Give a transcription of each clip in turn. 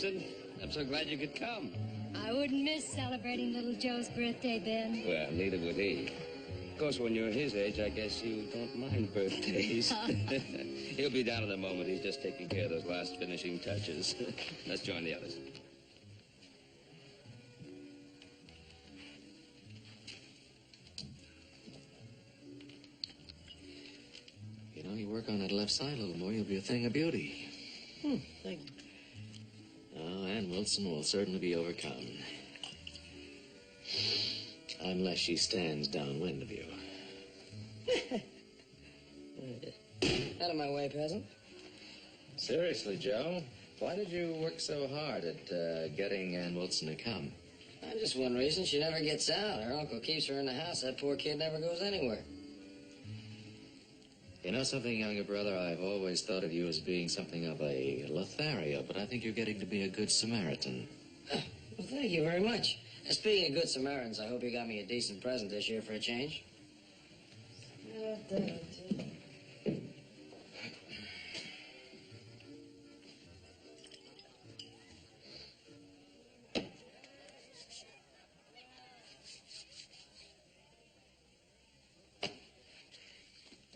Wilson. I'm so glad you could come. I wouldn't miss celebrating little Joe's birthday, Ben. Well, neither would he. Of course, when you're his age, I guess you don't mind birthdays. He'll be down in a moment. He's just taking care of those last finishing touches. Let's join the others. You know, you work on that left side a little more, you'll be a thing of beauty. Thank you. Oh, Ann Wilson will certainly be overcome. Unless she stands downwind of you. Out of my way, peasant. Seriously, Joe, why did you work so hard at getting Ann Wilson to come? Just one reason. She never gets out. Her uncle keeps her in the house. That poor kid never goes anywhere. You know something, younger brother? I've always thought of you as being something of a Lothario, but I think you're getting to be a good Samaritan. Well, thank you very much. Speaking of good Samaritans, I hope you got me a decent present this year for a change.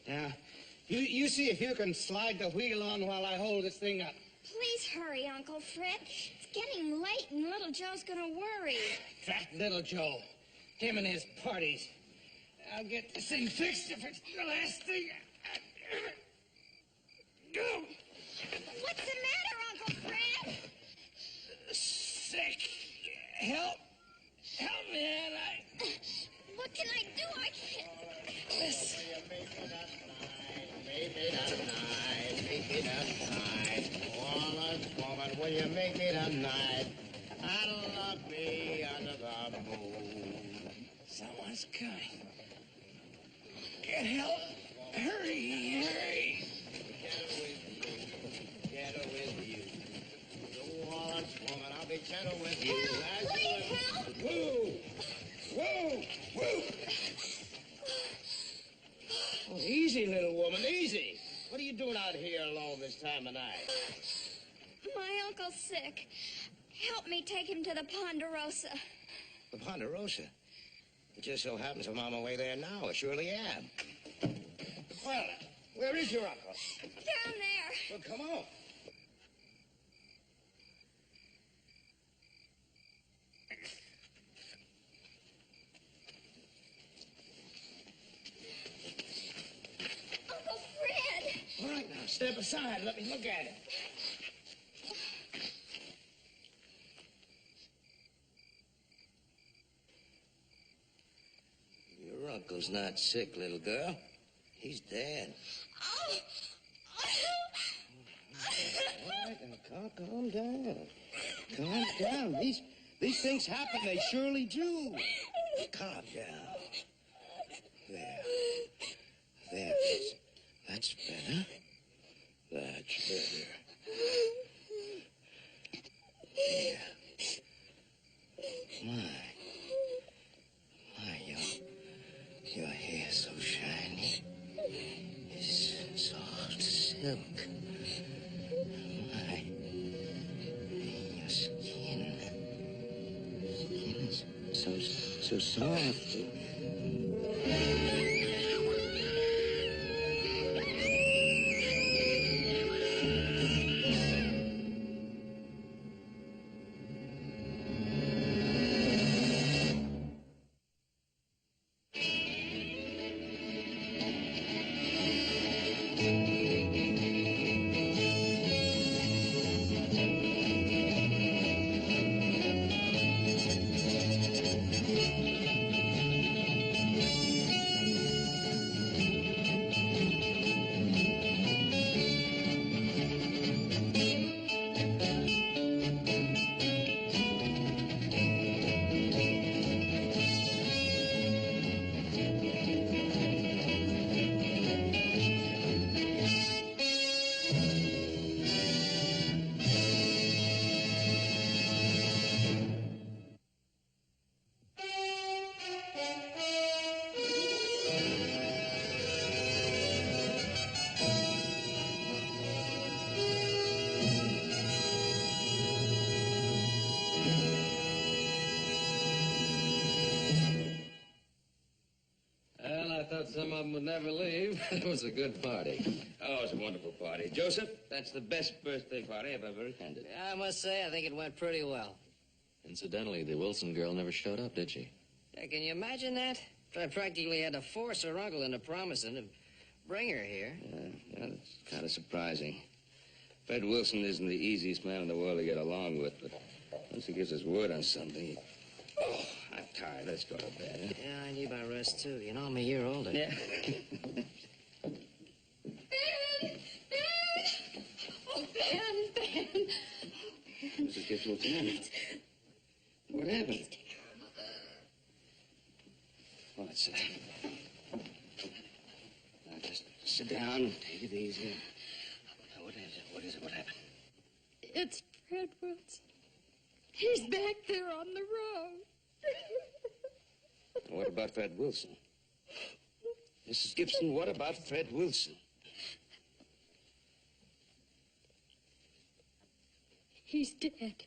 Now, you see if you can slide the wheel on while I hold this thing up. Please hurry, Uncle Fred. It's getting late and little Joe's gonna worry. Drat little Joe. Him and his parties. I'll get this thing fixed if it's the last thing. Go. What's the matter, Uncle Fred? Sick. Help. Help me, Ann. What can I do? I can't. Listen. Make it a night. Woman, will you make it a night? I love me under the moon. Someone's coming. Get help. Hurry. Gentle with you. New Orleans woman, I'll be gentle with you. Help! Please help! Whoa! Oh, easy, little woman, easy. What are you doing out here alone this time of night? My uncle's sick. Help me take him to the Ponderosa. The Ponderosa? It just so happens I'm on my way there now. I surely am. Well, where is your uncle? Down there. Well, come on. Uncle Fred! All right, now, step aside. Let me look at it. Your uncle's not sick, little girl. He's dead. Oh! All right, now, calm down. Calm down. These things happen. They surely do. Calm down. There. That's better. That's better. Yeah. Your hair's so shiny. It's soft silk. Your skin is so soft. some of them would never leave. It was a good party. Oh, it was a wonderful party. Joseph, that's the best birthday party I've ever attended. I must say, I think it went pretty well. Incidentally, the Wilson girl never showed up, did she? Yeah, can you imagine that? I practically had to force her uncle into promising to bring her here. Yeah, it's kind of surprising. Fred Wilson isn't the easiest man in the world to get along with, but once he gives his word on something, Oh, I'm tired. Let's go to bed, huh? Yeah, I need my rest, too. You know, I'm a year older. Yeah. Ben! Ben! Oh, Ben, Ben! Mrs. Gibbs, what's the matter? What happened? Oh, let's sit down. Now, just sit down. Take it easy. What is it? What is it? What happened? It's Fred Wilson. He's back there on the road. What about Fred Wilson? Mrs. Gibson, what about Fred Wilson? He's dead.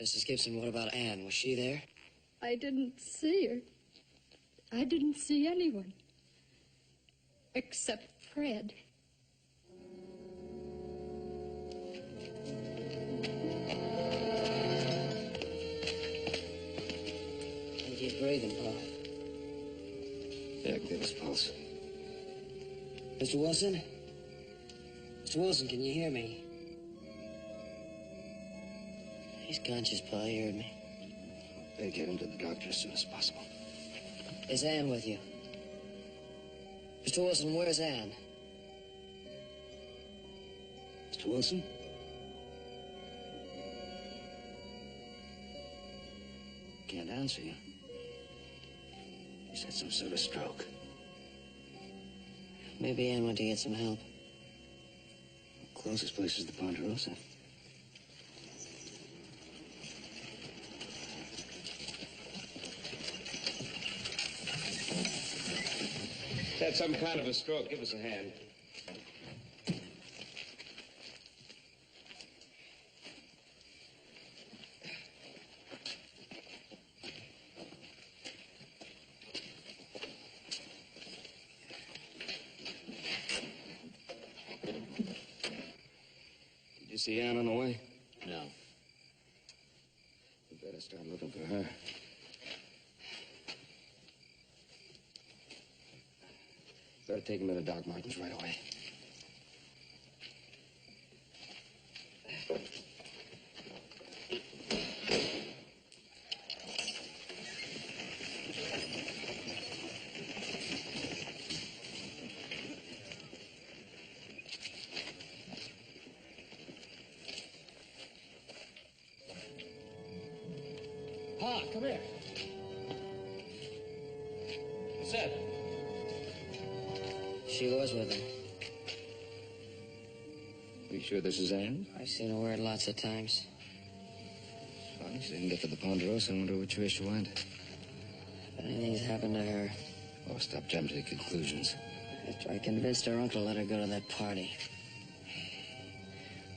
Mrs. Gibson, what about Anne? Was she there? I didn't see her. I didn't see anyone. Except Fred. And he's breathing, Paul. Yeah, give his pulse. Mr. Wilson? Mr. Wilson, can you hear me? He's conscious, Pa. You heard me. Better get him to the doctor as soon as possible. Is Anne with you? Mr. Wilson, where's Anne? Mr. Wilson? Can't answer you. He's had some sort of stroke. Maybe Anne went to get some help. The closest place is the Ponderosa. Had some kind of a stroke. Give us a hand. Did you see Anne on the way? No. We better start looking for her. Better take him to Doc Martin's right away. Pa, come here. What's that? She was with him. Are you sure this is Anne? I've seen her wear it lots of times. Funny she didn't get to the Ponderosa. I wonder which way she went. If anything's happened to her, Oh, stop jumping to conclusions. I convinced her uncle to let her go to that party.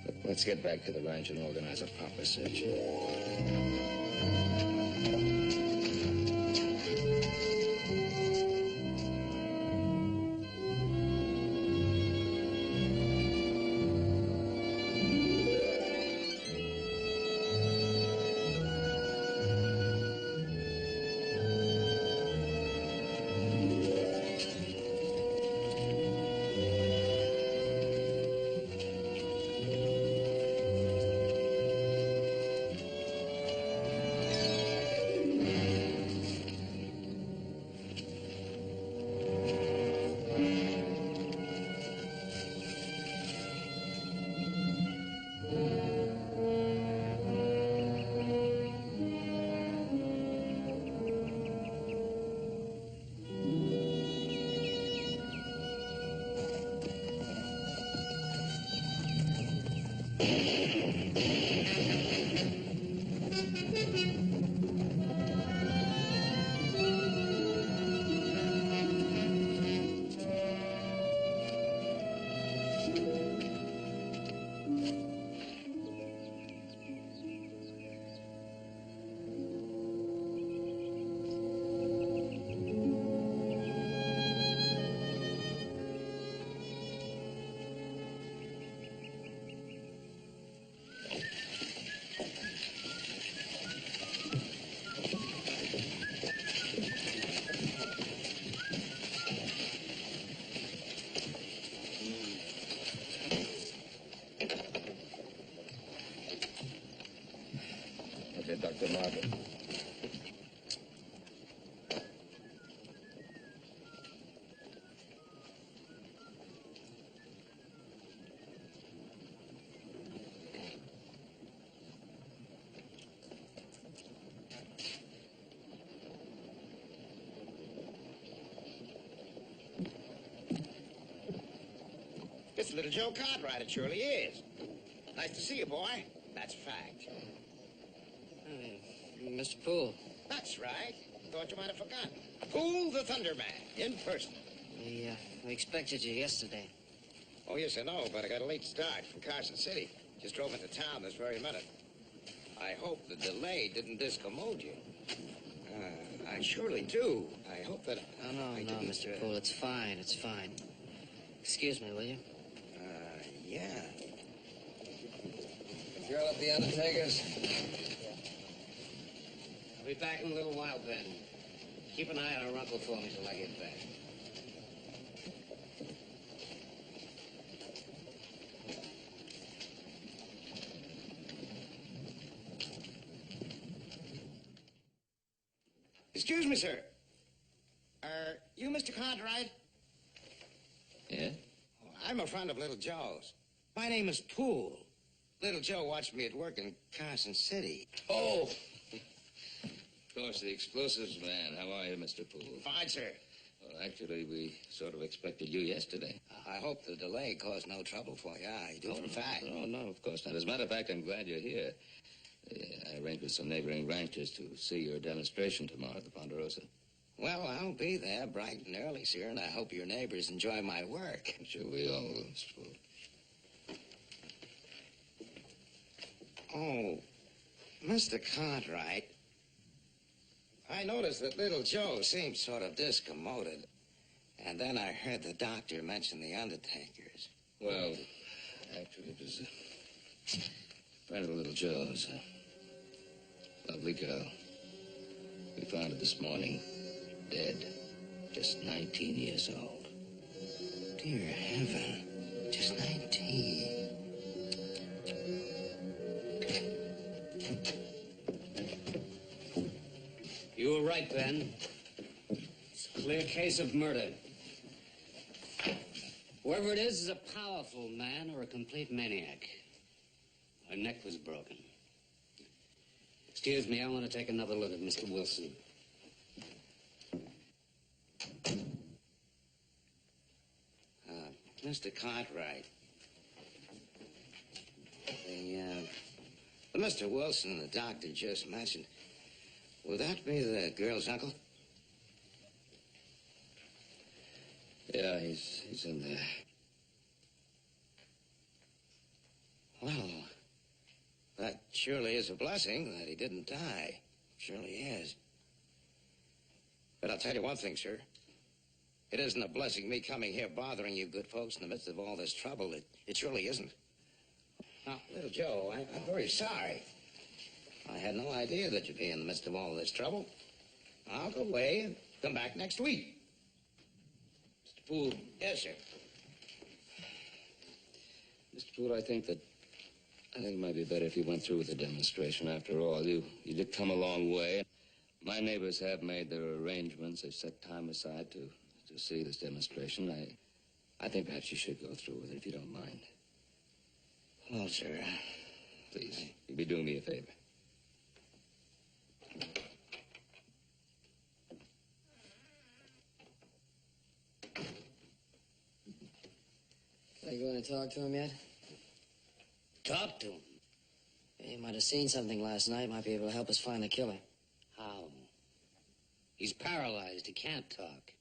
Look, let's get back to the ranch and organize a proper search. pleasure, Dr. Martin. It's little Joe Cartwright, it surely is. Nice to see you, boy. That's a fact. Mr. Poole. That's right. Thought you might have forgotten. Poole the Thunderman, in person. We expected you yesterday. Oh, yes, I know, but I got a late start from Carson City. Just drove into town this very minute. I hope the delay didn't discommode you. I surely do. I hope that... No, Mr. Poole, it's fine, it's fine. Excuse me, will you? Yeah. Girl up the undertaker's. I'll be back in a little while, Ben. Keep an eye on her uncle for me till I get back. Excuse me, sir. Are you Mr. Cartwright? Yeah? I'm a friend of Little Joe's. My name is Poole. Little Joe watched me at work in Carson City. Oh! Of course, the explosives man. How are you, Mr. Poole? Fine, sir. Well, actually, we sort of expected you yesterday. I hope the delay caused no trouble for you. I do, in fact. No, of course not. As a matter of fact, I'm glad you're here. I arranged with some neighboring ranchers to see your demonstration tomorrow at the Ponderosa. Well, I'll be there bright and early, sir, and I hope your neighbors enjoy my work. I'm sure we all will, Mr. Poole. Oh, Mr. Cartwright, I noticed that Little Joe seemed sort of discommoded. And then I heard the doctor mention the undertakers. Well, actually, it was a friend of Little Joe's. A lovely girl. We found her this morning, dead. Just 19 years old. Dear heaven, just 19. You were right, Ben. It's a clear case of murder. Whoever it is a powerful man or a complete maniac. Her neck was broken. Excuse me, I want to take another look at Mr. Wilson. Mr. Cartwright. The Mr. Wilson the doctor just mentioned, will that be the girl's uncle? Yeah, he's in there. Well, that surely is a blessing that he didn't die. Surely is. But I'll tell you one thing, sir. It isn't a blessing me coming here bothering you good folks in the midst of all this trouble. It surely isn't. Now, Little Joe, I'm very sorry. I had no idea that you'd be in the midst of all this trouble. I'll go away and come back next week. Mr. Poole. Yes, sir. Mr. Poole, I think it might be better if you went through with the demonstration. After all, you did come a long way. My neighbors have made their arrangements. They've set time aside to see this demonstration. I think perhaps you should go through with it, if you don't mind. Well, sir. Please, you'd be doing me a favor. Are you going to talk to him yet? Talk to him? He might have seen something last night. Might be able to help us find the killer. How? He's paralyzed. He can't talk.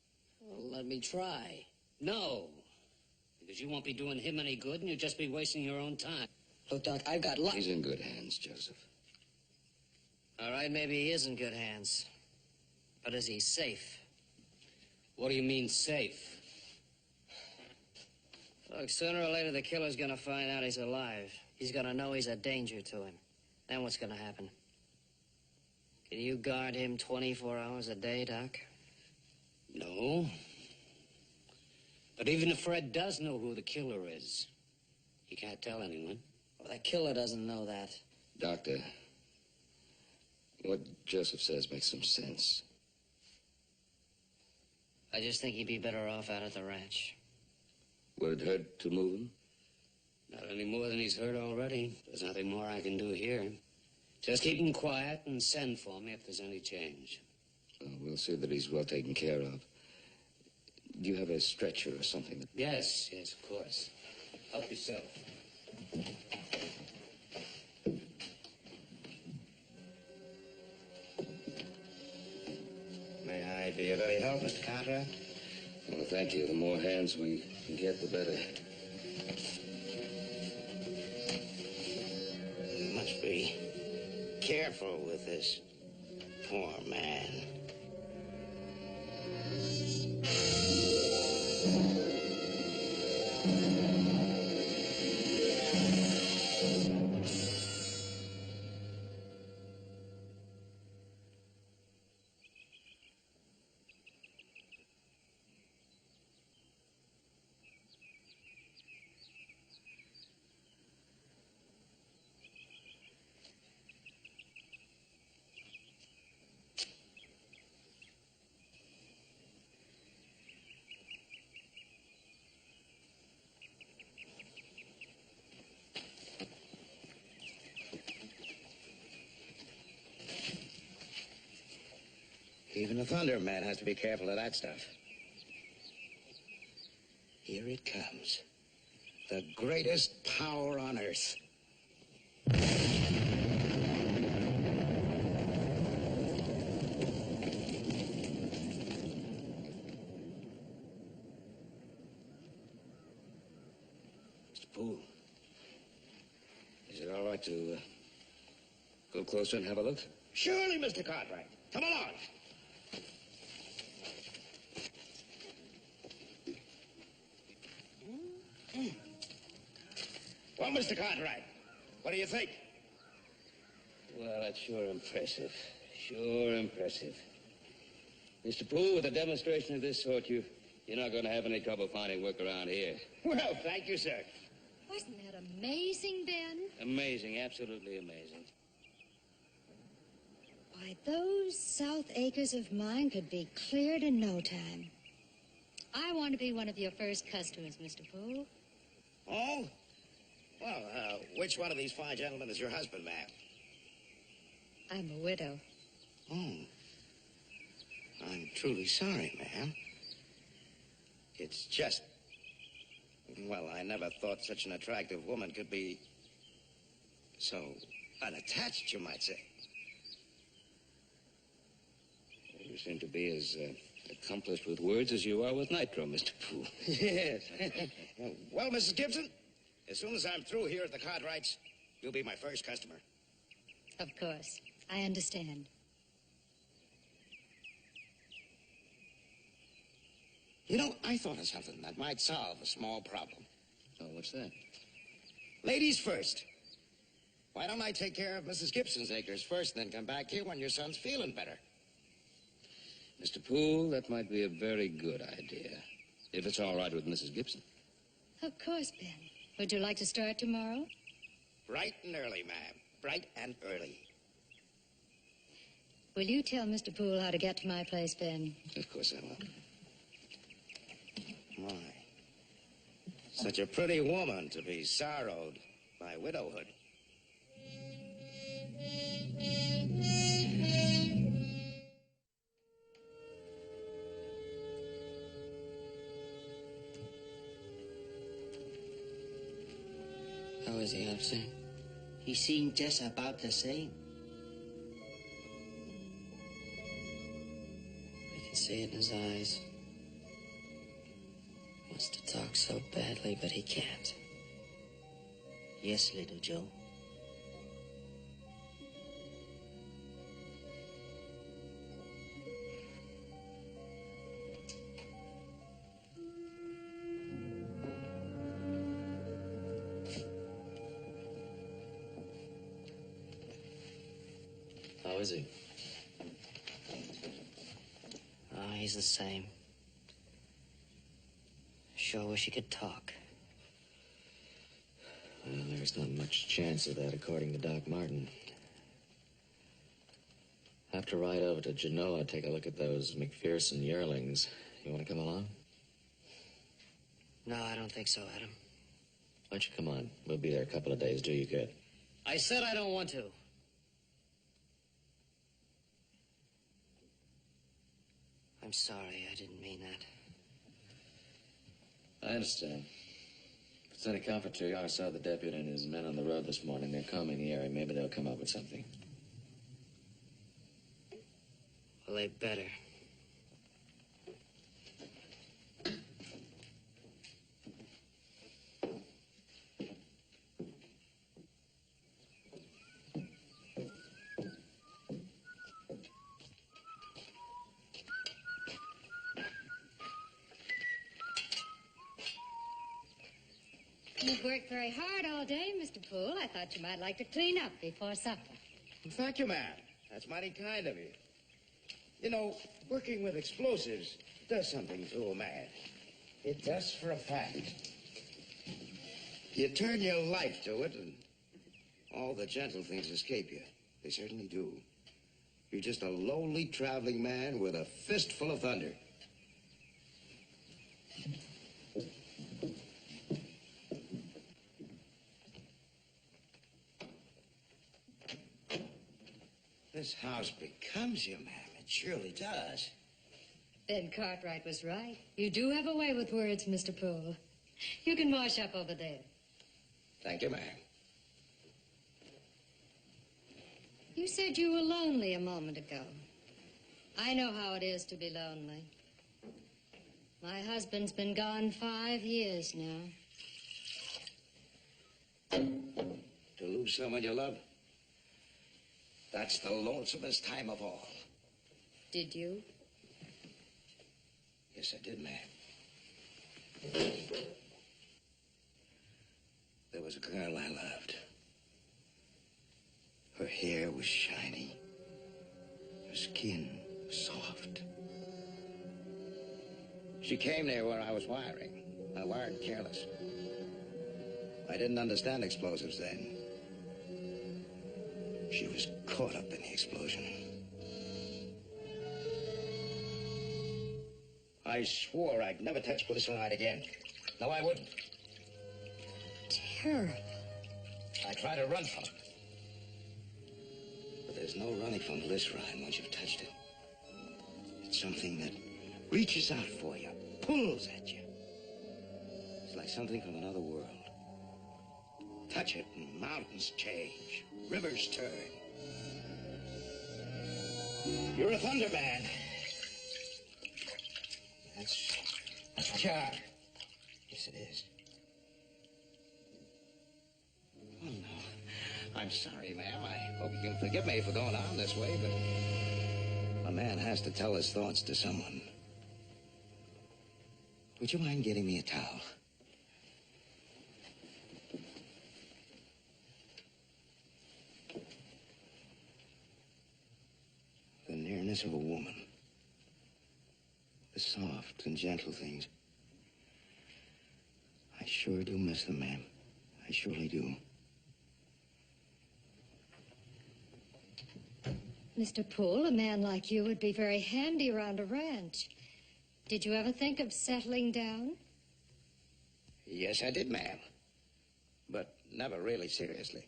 Well, let me try. No. Because you won't be doing him any good, and you'll just be wasting your own time. Look, Doc, I've got luck. He's in good hands, Joseph. All right, maybe he is in good hands. But is he safe? What do you mean, safe? Look, sooner or later the killer's gonna find out he's alive. He's gonna know he's a danger to him. Then what's gonna happen? Can you guard him 24 hours a day, Doc? No. But even if Fred does know who the killer is, he can't tell anyone. Well, the killer doesn't know that. Doctor, what Joseph says makes some sense. I just think he'd be better off out at the ranch. Would it hurt to move him? Not any more than he's hurt already. There's nothing more I can do here. Just keep him quiet and send for me if there's any change. We'll see that he's well taken care of. Do you have a stretcher or something? Yes, of course. Help yourself. May I be of any help, Mr. Cartwright? Well, thank you. The more hands we can get, the better. You must be careful with this poor man. Even the Thunder Man has to be careful of that stuff. Here it comes. The greatest power on Earth. Mr. Poole, is it all right to go closer and have a look? Surely, Mr. Cartwright. Come along. Well, Mr. Cartwright, what do you think? Well, that's sure impressive. Sure impressive. Mr. Poole, with a demonstration of this sort, you're not going to have any trouble finding work around here. Well, thank you, sir. Wasn't that amazing, Ben? Amazing, absolutely amazing. Why, those south acres of mine could be cleared in no time. I want to be one of your first customers, Mr. Poole. Oh? Well, which one of these fine gentlemen is your husband, ma'am? I'm a widow. Oh. I'm truly sorry, ma'am. It's just... Well, I never thought such an attractive woman could be so unattached, you might say. You seem to be as accomplished with words as you are with nitro, Mr. Poole. Yes. Well, Mrs. Gibson, as soon as I'm through here at the Cartwrights, you'll be my first customer. Of course. I understand. You know, I thought of something that might solve a small problem. Oh, what's that? Ladies first. Why don't I take care of Mrs. Gibson's acres first and then come back here when your son's feeling better? Mr. Poole, that might be a very good idea. If it's all right with Mrs. Gibson. Of course, Ben. Would you like to start tomorrow? Bright and early, ma'am. Bright and early. Will you tell Mr. Poole how to get to my place, Ben? Of course I will. My. Such a pretty woman to be sorrowed by widowhood. How is he, officer? He seemed just about the same. I can see it in his eyes. Wants to talk so badly, but he can't. Yes, little Joe. How is he? Oh, he's the same. Sure wish he could talk. Well, there's not much chance of that, according to Doc Martin. I have to ride over to Genoa, take a look at those McPherson yearlings. You want to come along? No, I don't think so, Adam. Why don't you come on? We'll be there a couple of days. Do you good? I said I don't want to. I'm sorry, I didn't mean that. I understand. If it's any comfort to you, I saw the deputy and his men on the road this morning. They're combing the area. Maybe they'll come up with something. Well, they better. You've worked very hard all day, Mr. Poole. I thought you might like to clean up before supper. Thank you, ma'am. That's mighty kind of you. You know, working with explosives does something to a man. It does for a fact. You turn your life to it, and all the gentle things escape you. They certainly do. You're just a lowly traveling man with a fistful of thunder. This house becomes you, ma'am. It surely does. Ben Cartwright was right. You do have a way with words, Mr. Poole. You can wash up over there. Thank you, ma'am. You said you were lonely a moment ago. I know how it is to be lonely. My husband's been gone 5 years now. To lose someone you love, that's the lonesomest time of all. Did you? Yes, I did, ma'am. There was a girl I loved. Her hair was shiny. Her skin soft. She came near where I was wiring. I wired careless. I didn't understand explosives then. She was caught up in the explosion. I swore I'd never touch glycerine again. No, I wouldn't. Terrible. I tried to run from it. But there's no running from glycerine once you've touched it. It's something that reaches out for you, pulls at you. It's like something from another world. Touch it and mountains change, rivers turn. You're a thunder man. That's what you are. Yes, it is. Oh, no. I'm sorry, ma'am. I hope you can forgive me for going on this way, but a man has to tell his thoughts to someone. Would you mind getting me a towel? The nearness of a woman. The soft and gentle things. I sure do miss them, ma'am. I surely do. Mr. Poole, a man like you would be very handy around a ranch. Did you ever think of settling down? Yes, I did, ma'am. But never really seriously.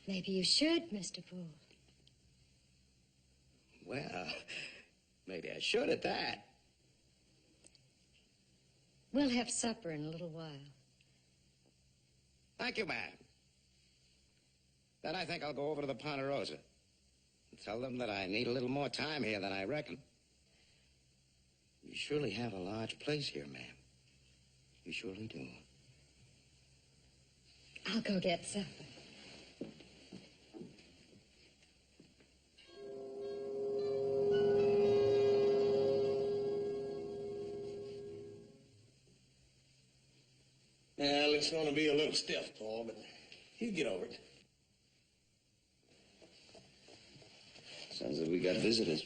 Maybe you should, Mr. Poole. Well, maybe I should at that. We'll have supper in a little while. Thank you, ma'am. Then I think I'll go over to the Ponderosa and tell them that I need a little more time here than I reckon. You surely have a large place here, ma'am. You surely do. I'll go get supper. Well, it's going to be a little stiff, Paul, but you get over it. Sounds like we got visitors.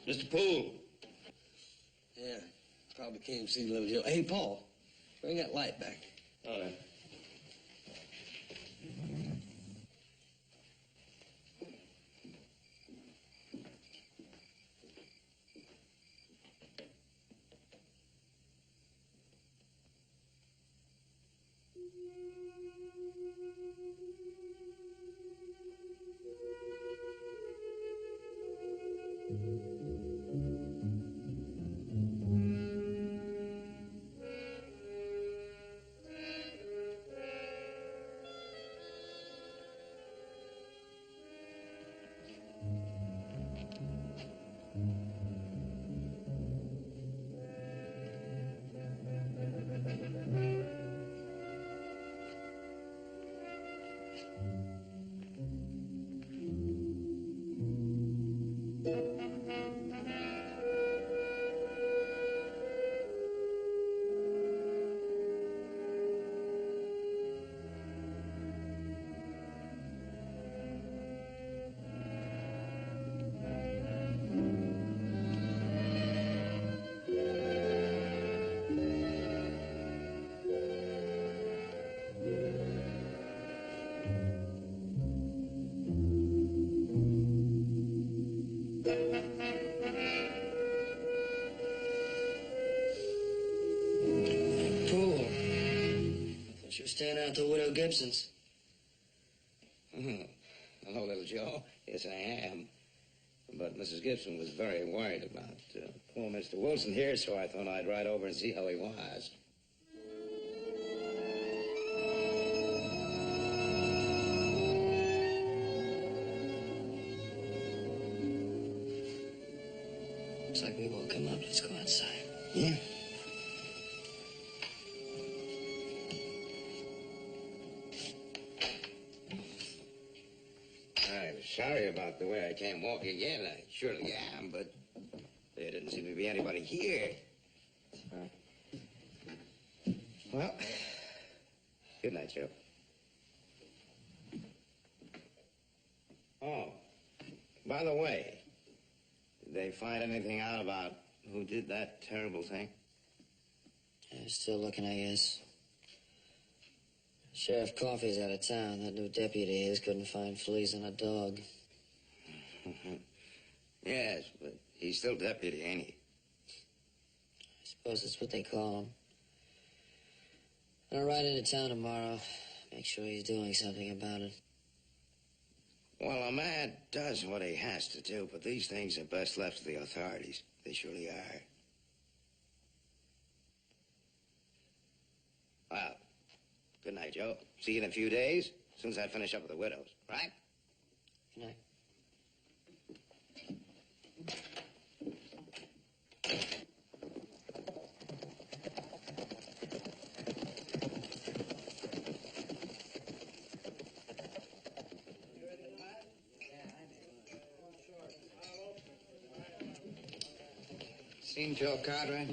Mr. Poole. Yeah, probably came to see little Joe. Hey, Paul, bring that light back. All right. Poole. Thought you were staying out to Widow Gibson's. Hello, little Joe. Yes, I am. But Mrs. Gibson was very worried about poor Mr. Wilson here, so I thought I'd ride over and see how he was. Looks like we woke him up. Let's go outside. Yeah. I'm sorry about the way I came walking in. I surely am, but there didn't seem to be anybody here. Well, good night, Joe. Oh, by the way, did they find anything out about who did that terrible thing? Yeah, still looking, I guess. Sheriff Coffey's out of town. That new deputy of his couldn't find fleas on a dog. Yes, but he's still deputy, ain't he? I suppose that's what they call him. I'll ride into town tomorrow. Make sure he's doing something about it. Well, a man does what he has to do, but these things are best left to the authorities. They surely are. Well, good night, Joe. See you in a few days, as soon as I finish up with the widows, right? Good night. Seen Joe Cartwright?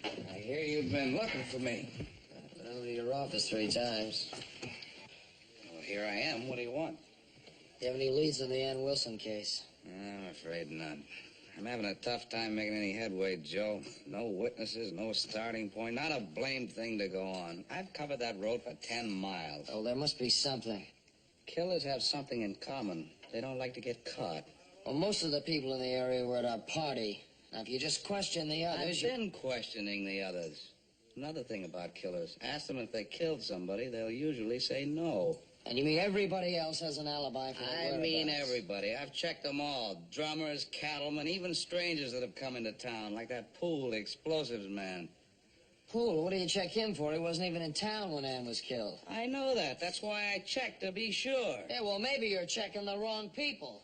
I hear you've been looking for me. I've been over to your office 3 times. Well, here I am. What do you want? You have any leads on the Ann Wilson case? I'm afraid not. I'm having a tough time making any headway, Joe. No witnesses, no starting point, not a blamed thing to go on. I've covered that road for 10 miles. Oh, there must be something. Killers have something in common. They don't like to get caught. Well, most of the people in the area were at our party. Now, if you just question the others... I've been questioning the others. Another thing about killers. Ask them if they killed somebody, they'll usually say no. And you mean everybody else has an alibi for their I mean whereabouts? everybody. I've checked them all. Drummers, cattlemen, even strangers that have come into town, like that Poole, the explosives man. Poole, what do you check him for? He wasn't even in town when Ann was killed. I know that. That's why I checked to be sure. Yeah, well, maybe you're checking the wrong people.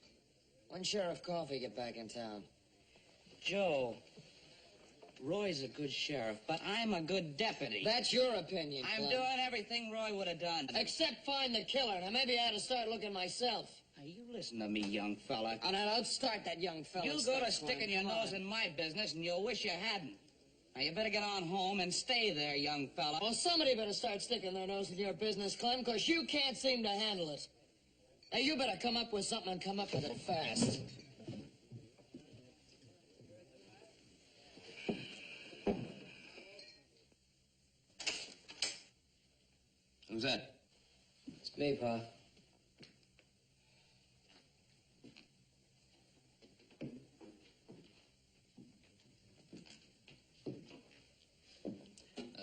When Sheriff Coffey get back in town? Joe, Roy's a good sheriff, but I'm a good deputy. That's your opinion, I'm Clem. doing everything Roy would have done. Except find the killer. Now, maybe I ought to start looking myself. Now, you listen to me, young fella. Oh, now, don't start that young fella. You go to sticking your nose in my business, and you'll wish you hadn't. Now, you better get on home and stay there, young fella. Well, somebody better start sticking their nose in your business, Clem, because you can't seem to handle it. Hey, you better come up with something and come up with it fast. Who's that? It's me, Pa.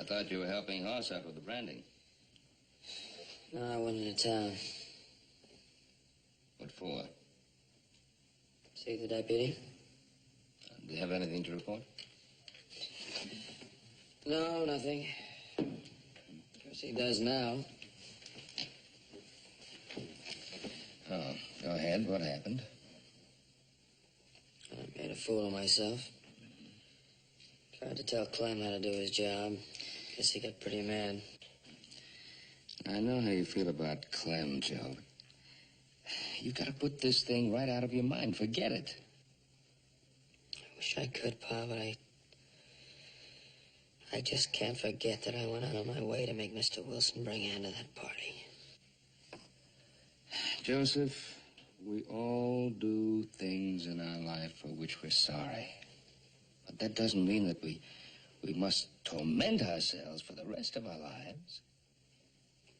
I thought you were helping Hoss out with the branding. No, I went into town. What for? See the deputy? Do you have anything to report? No, nothing. Guess he does now. Oh, go ahead. What happened? I made a fool of myself. Tried to tell Clem how to do his job. Guess he got pretty mad. I know how you feel about Clem, Joe. You've got to put this thing right out of your mind. Forget it. I wish I could, Pa, but I just can't forget that I went out of my way to make Mr. Wilson bring Ann to that party. Joseph, we all do things in our life for which we're sorry. But that doesn't mean that we must torment ourselves for the rest of our lives.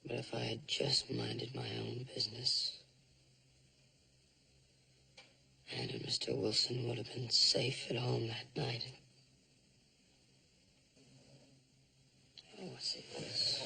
But if I had just minded my own business, Ann and Mr. Wilson would have been safe at home that night. Oh, what's this?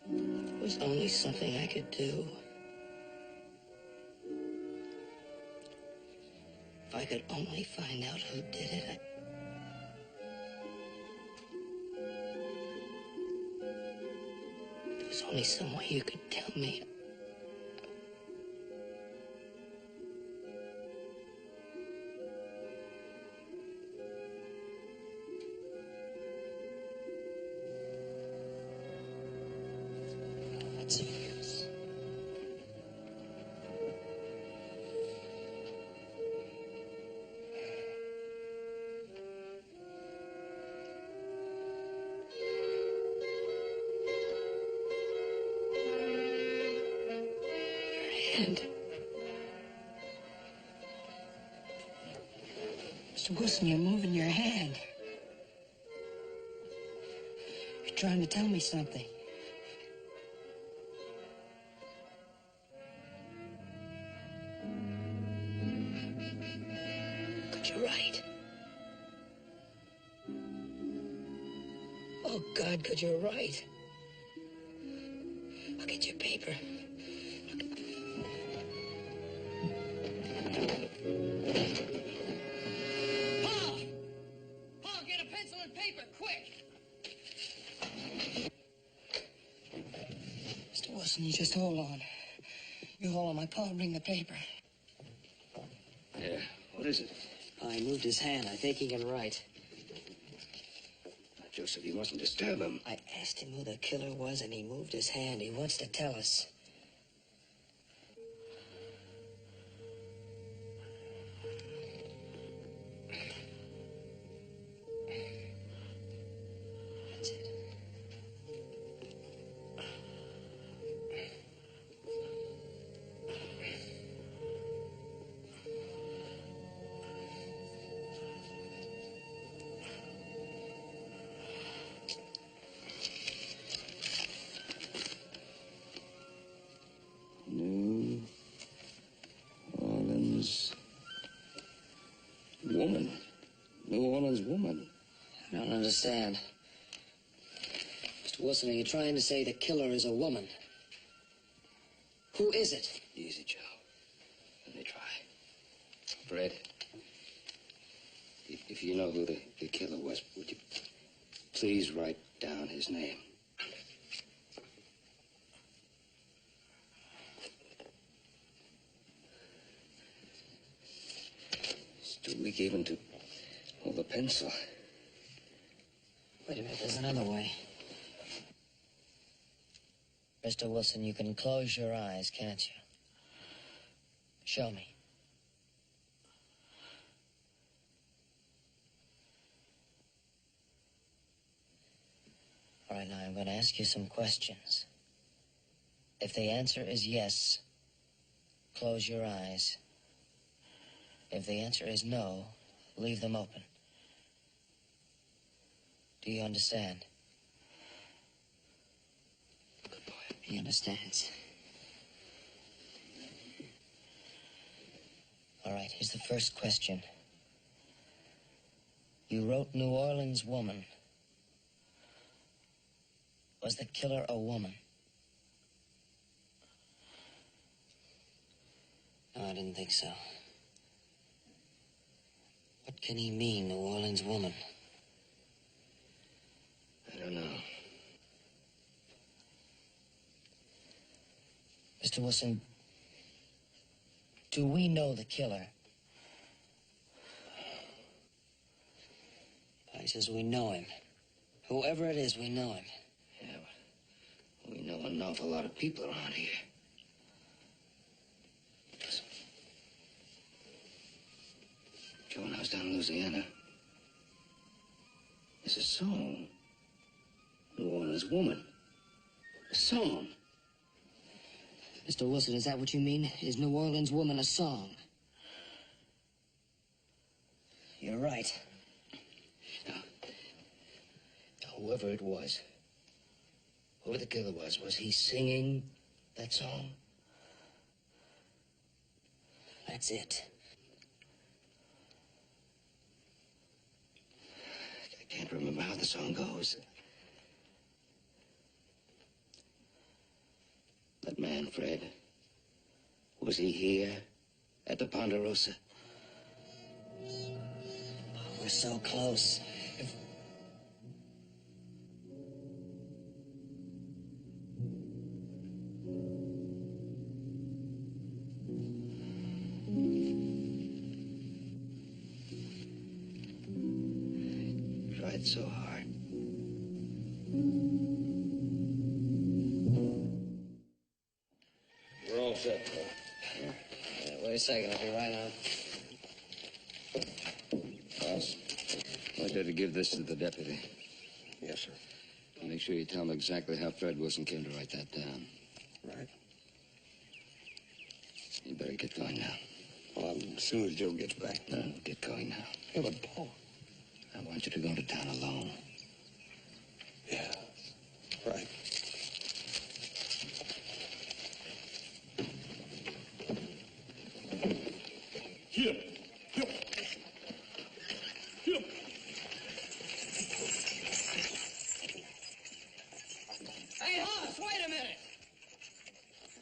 There was only something I could do. If I could only find out who did it, there was only some way you could tell me. What's the use? Hand. Mr. Wilson, you're moving your hand. You're trying to tell me something. Could you write? Oh, God, could you write? I'll get you paper. Paul, get a pencil and paper, quick! Mr. Wilson, you just hold on. You hold on, my pa will bring the paper. Yeah, what is it? I moved his hand. I think he can write. Joseph, you mustn't disturb him. I asked him who the killer was, and he moved his hand. He wants to tell us. That's it. New Orleans woman. New Orleans woman. I don't understand. Mr. Wilson, are you trying to say the killer is a woman? Who is it? Easy, Joe. Let me try. Fred, if you know who the killer was, would you please write down his name? Too weak even to hold a pencil. Wait a minute, there's another way. Mr. Wilson, you can close your eyes, can't you? Show me. All right, now I'm going to ask you some questions. If the answer is yes, close your eyes. If the answer is no, leave them open. Do you understand? Good boy. He understands. All right, here's the first question. You wrote New Orleans Woman. Was the killer a woman? No, I didn't think so. What can he mean, New Orleans Woman? I don't know. Mr. Wilson, do we know the killer? He says we know him. Whoever it is, we know him. Yeah, but we know an awful lot of people around here. Listen. Joe and I was down in Louisiana. There's a song. New Orleans Woman. A song. Mr. Wilson, is that what you mean? Is New Orleans Woman a song? You're right. Now, whoever it was, whoever the killer was he singing that song? That's it. I can't remember how the song goes. That man, Fred, was he here at the Ponderosa? We're so close. Tried so hard. We're all set, Paul. Wait a second, I'll be right on. Boss, I'd like you to give this to the deputy. Yes, sir. And make sure you tell him exactly how Fred Wilson came to write that down. Right. You better get going now. Well, as soon as Joe gets back. No, get going now. Yeah, but Paul. I want you to go to town alone. Yeah. Right. Here. Here. Here. Hey, Hoss, wait a minute!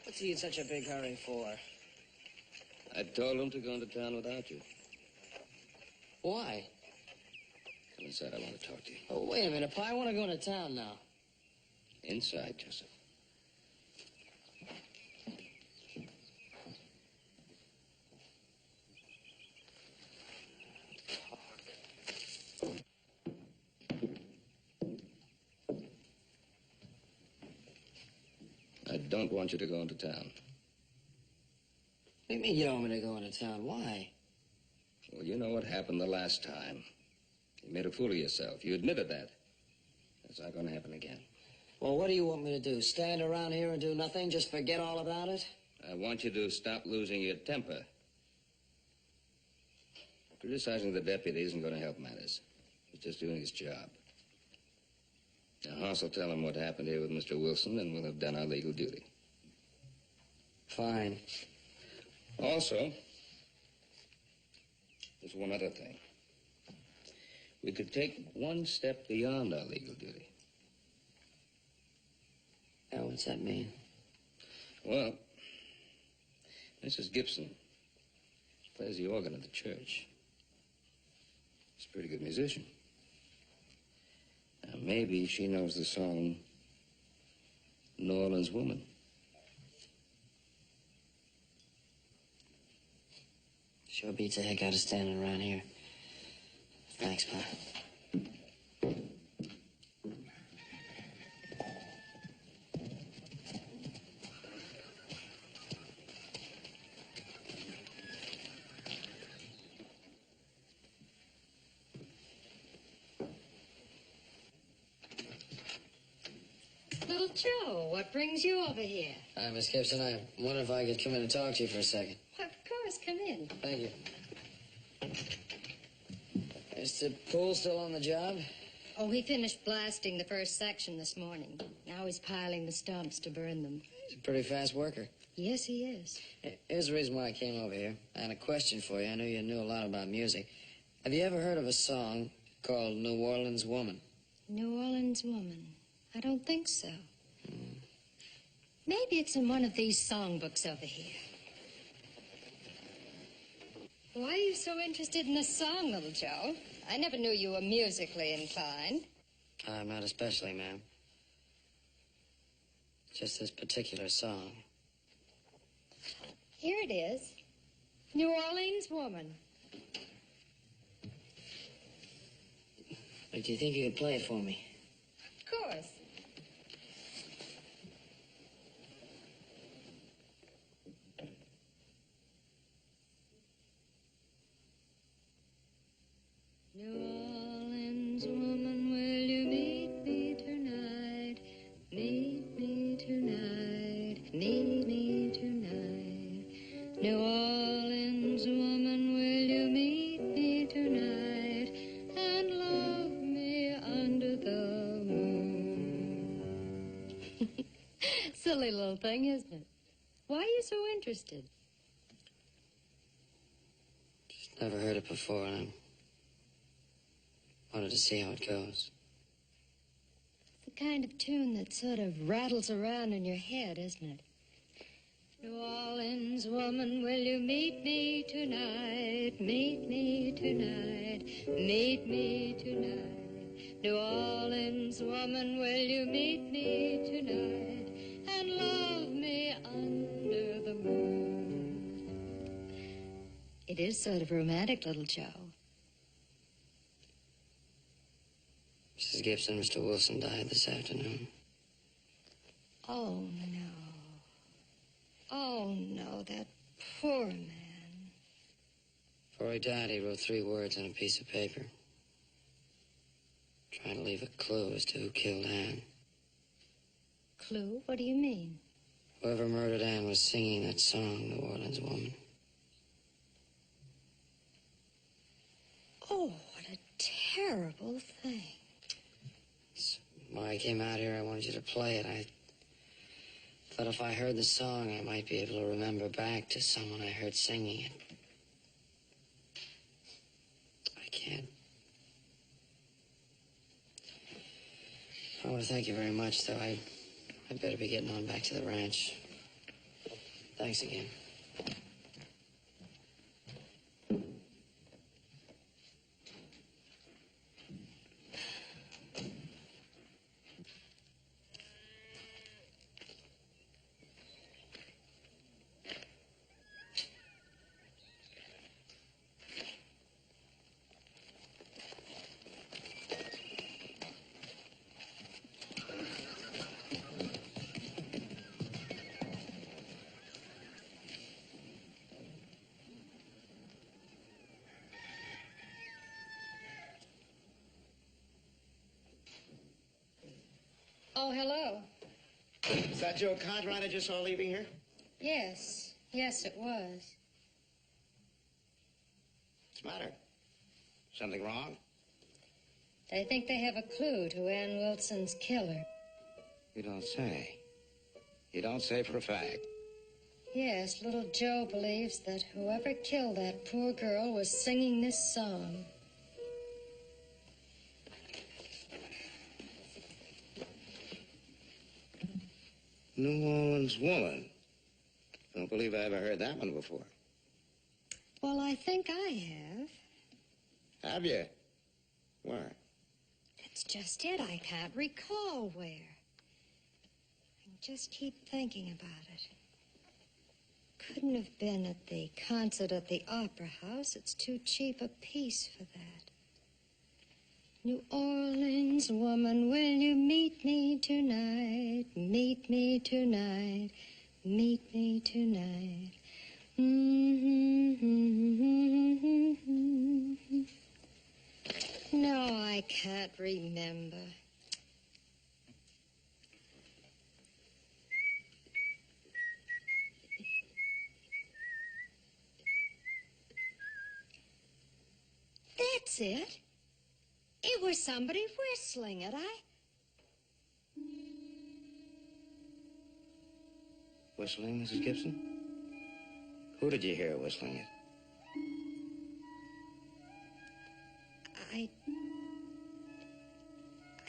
What's he in such a big hurry for? I told him to go into town without you. Why? Come inside, I want to talk to you. Oh, wait a minute, Pa. I want to go into town now. Inside, Joseph. I don't want you to go into town. What do you mean you don't want me to go into town? Why? Well, you know what happened the last time. You made a fool of yourself. You admitted that. That's not going to happen again. Well, what do you want me to do? Stand around here and do nothing? Just forget all about it? I want you to stop losing your temper. Criticizing the deputy isn't going to help matters. He's just doing his job. Now, Hoss will tell him what happened here with Mr. Wilson, and we'll have done our legal duty. Fine. Also, there's one other thing. We could take one step beyond our legal duty. Now, what's that mean? Well, Mrs. Gibson plays the organ at the church. She's a pretty good musician. Now, maybe she knows the song New Orleans Woman. Sure beats the heck out of standing around here. Thanks, Pa. Little Joe, what brings you over here? Hi, Miss Gibson. I wonder if I could come in and talk to you for a second. Of course, come in. Thank you. Is the pool still on the job? Oh, he finished blasting the first section this morning. Now he's piling the stumps to burn them. He's a pretty fast worker. Yes, he is. Here's the reason why I came over here. I had a question for you. I knew you knew a lot about music. Have you ever heard of a song called New Orleans Woman? New Orleans Woman. I don't think so. Maybe it's in one of these songbooks over here. Why are you so interested in this song, little Joe? I never knew you were musically inclined. I'm not especially, ma'am. Just this particular song. Here it is. New Orleans Woman. Do you think you could play it for me? Of course. New Orleans woman, will you meet me tonight? Meet me tonight. Meet me tonight. New Orleans woman, will you meet me tonight? And love me under the moon. Silly little thing, isn't it? Why are you so interested? Just never heard it before, and I wanted to see how it goes. It's the kind of tune that sort of rattles around in your head, isn't it? New Orleans woman, will you meet me tonight? Meet me tonight. Meet me tonight. New Orleans woman, will you meet me tonight? And love me under the moon. It is sort of romantic, little Joe. Mrs. Gibson, Mr. Wilson died this afternoon. Oh, no. Oh, no, that poor man. Before he died, he wrote 3 words on a piece of paper, trying to leave a clue as to who killed Anne. Clue? What do you mean? Whoever murdered Anne was singing that song, New Orleans Woman. Oh, what a terrible thing. When I came out here, I wanted you to play it. I thought if I heard the song, I might be able to remember back to someone I heard singing it. I can't. I want to thank you very much, though. I'd better be getting on back to the ranch. Thanks again. Oh, hello. Is that Joe Cartwright I just saw leaving here? Yes. Yes, it was. What's the matter? Something wrong? They think they have a clue to Ann Wilson's killer. You don't say. You don't say for a fact. Yes, little Joe believes that whoever killed that poor girl was singing this song. New Orleans Woman. Don't believe I ever heard that one before. Well, I think I have. Have you? Where? That's just it. I can't recall where. I just keep thinking about it. couldn't have been at the concert at the Opera House. It's too cheap a piece for that. New Orleans woman, will you meet me tonight? Meet me tonight. Meet me tonight. No, I can't remember. That's it. It was somebody whistling it. Whistling, Mrs. Gibson? Who did you hear whistling it?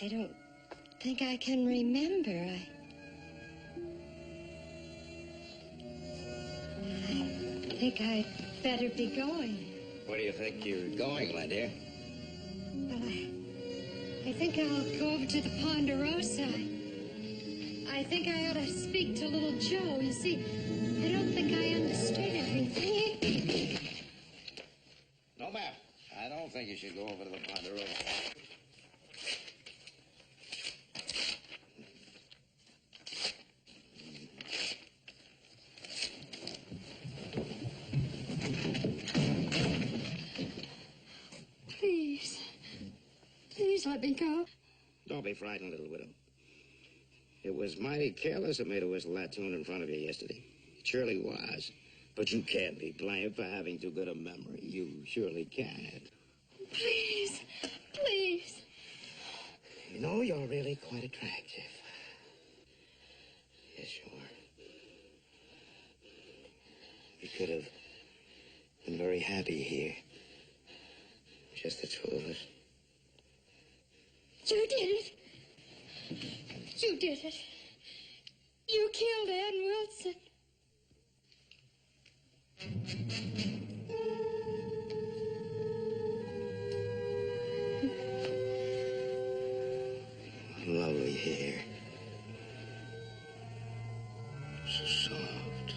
I don't think I can remember. I think I'd better be going. Where do you think you're going, my dear? Well, I think I'll go over to the Ponderosa. I think I ought to speak to little Joe. You see, I don't think I understood everything. No, ma'am. I don't think you should go over to the Ponderosa. Please let me go. Don't be frightened, little widow. It was mighty careless of me to whistle that tune in front of you yesterday. It surely was. But you can't be blamed for having too good a memory. You surely can't. Please, please. You know, you're really quite attractive. Yes, you are. We could have been very happy here. Just the two of us. You did it. You did it. You killed Ann Wilson. Lovely hair. So soft,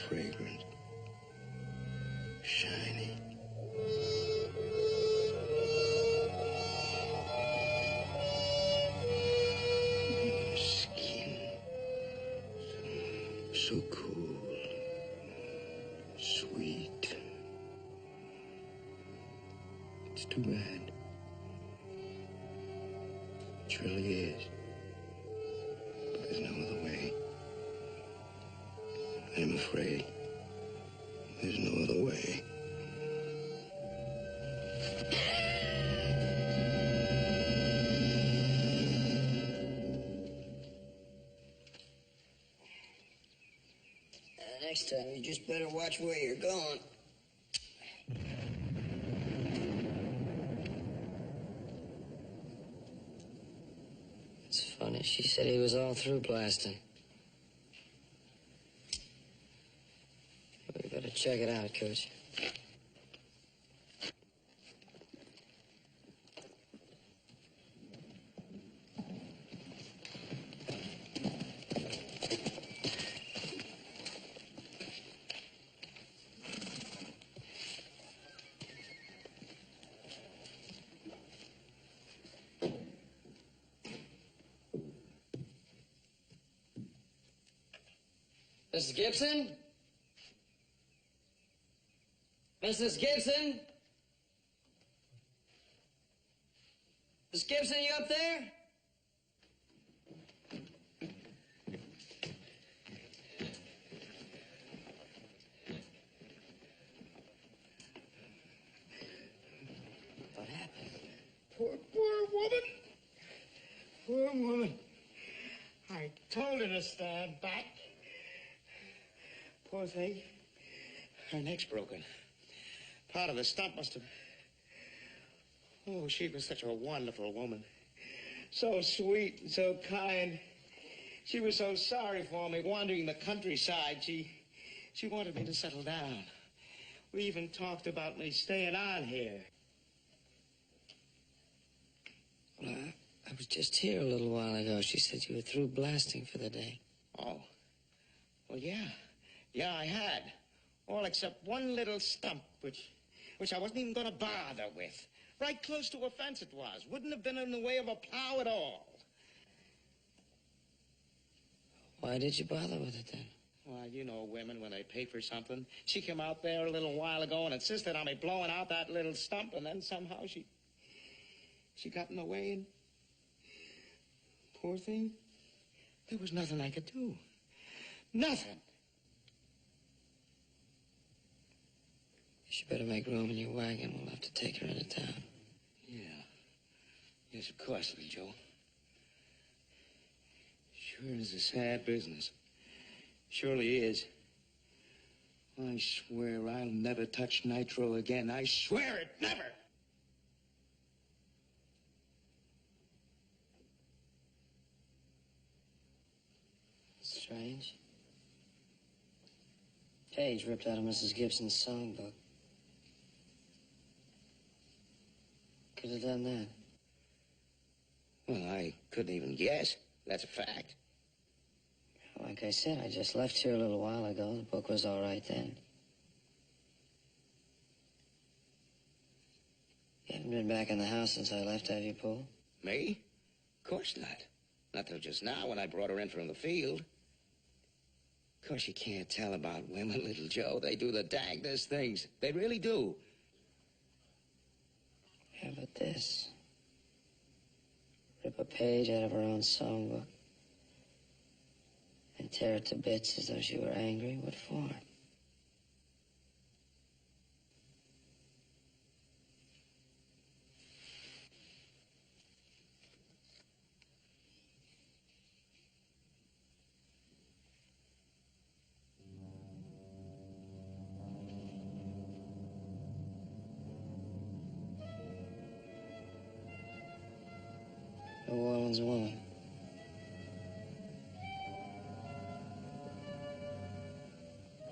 fragrant, shiny. Skin. So cool. Sweet. It's too bad. It really is. But there's no other way. I'm afraid there's no other way. Next time, you just better watch where you're going. It's funny. She said he was all through blasting. We better check it out, Coach. Mrs. Gibson? Mrs. Gibson? Mrs. Gibson, you up there? What happened? Poor woman. Poor woman. I told her to stand back. Poor thing. Her neck's broken. Part of the stump must have... Oh, she was such a wonderful woman. So sweet and so kind. She was so sorry for me wandering the countryside. She wanted me to settle down. We even talked about me staying on here. Well, I was just here a little while ago. She said you were through blasting for the day. Oh. Well, yeah. Yeah, I had. All except one little stump, which I wasn't even going to bother with. Right close to a fence it was. Wouldn't have been in the way of a plow at all. Why did you bother with it then? Well, you know women when they pay for something. She came out there a little while ago and insisted on me blowing out that little stump, and then somehow she got in the way, and poor thing, there was nothing I could do. Nothing. You better make room in your wagon. We'll have to take her into town. Yeah. Yes, of course, little Joe. Sure is a sad business. Surely is. I swear I'll never touch nitro again. I swear it, never! Strange. Page ripped out of Mrs. Gibson's songbook. Could have done that. Well, I couldn't even guess. That's a fact. Like I said, I just left here a little while ago. The book was all right then. You haven't been back in the house since I left, have you, Paul? Me? Of course not. Not till just now when I brought her in from the field. Of course you can't tell about women, little Joe. They do the dangdest things. They really do. Yeah, but this. Rip a page out of her own songbook. And tear it to bits as though she were angry. What for? New Orleans woman.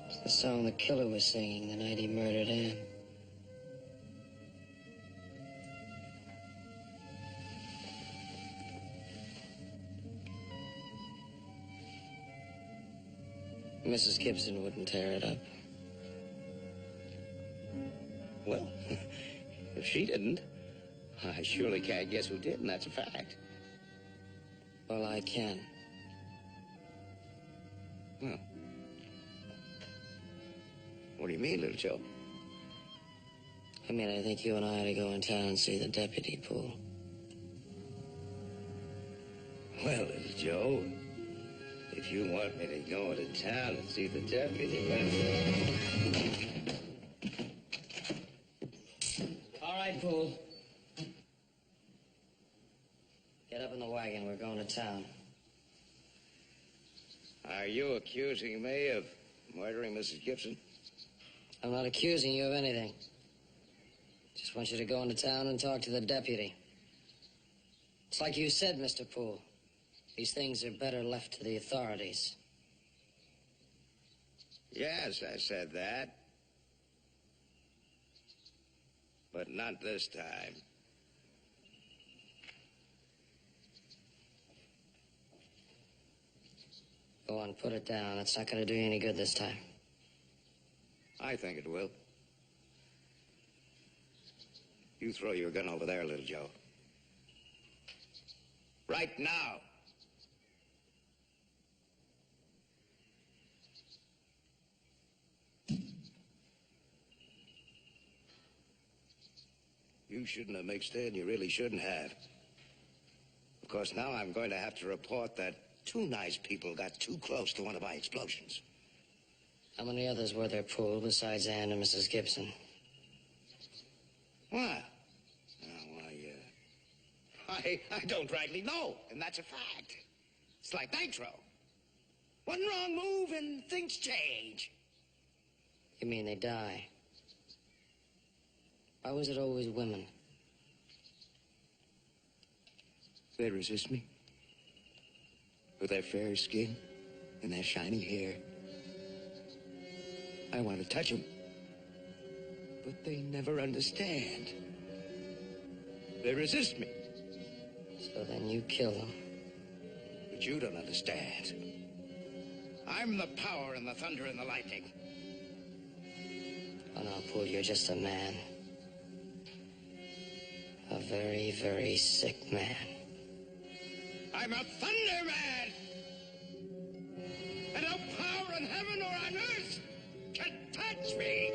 It's the song the killer was singing the night he murdered Ann. Mrs. Gibson wouldn't tear it up. Well, if she didn't, I surely can't guess who did, and that's a fact. Well, I can. Well, what do you mean, little Joe? I mean, I think you and I ought to go in town and see the deputy, Poole. Well, little Joe, if you want me to go into town and see the deputy, All right, Poole. Get up in the wagon. We're going to town. Are you accusing me of murdering Mrs. Gibson? I'm not accusing you of anything. Just want you to go into town and talk to the deputy. It's like you said, Mr. Poole. These things are better left to the authorities. Yes, I said that. But not this time. Go on, put it down. It's not going to do you any good this time. I think it will. You throw your gun over there, little Joe. Right now. You shouldn't have mixed in. You really shouldn't have. Of course, now I'm going to have to report that two nice people got too close to one of my explosions. How many others were there, Poole, besides Ann and Mrs. Gibson? What? I don't rightly know, and that's a fact. It's like nitro. One wrong move and things change. You mean they die? Why was it always women? They resist me. With their fair skin and their shiny hair. I want to touch them. But they never understand. They resist me. So then you kill them. But you don't understand. I'm the power and the thunder and the lightning. Oh, no, Pooh, you're just a man. A very, very sick man. I'm a thunder man! And no power in heaven or on earth can touch me!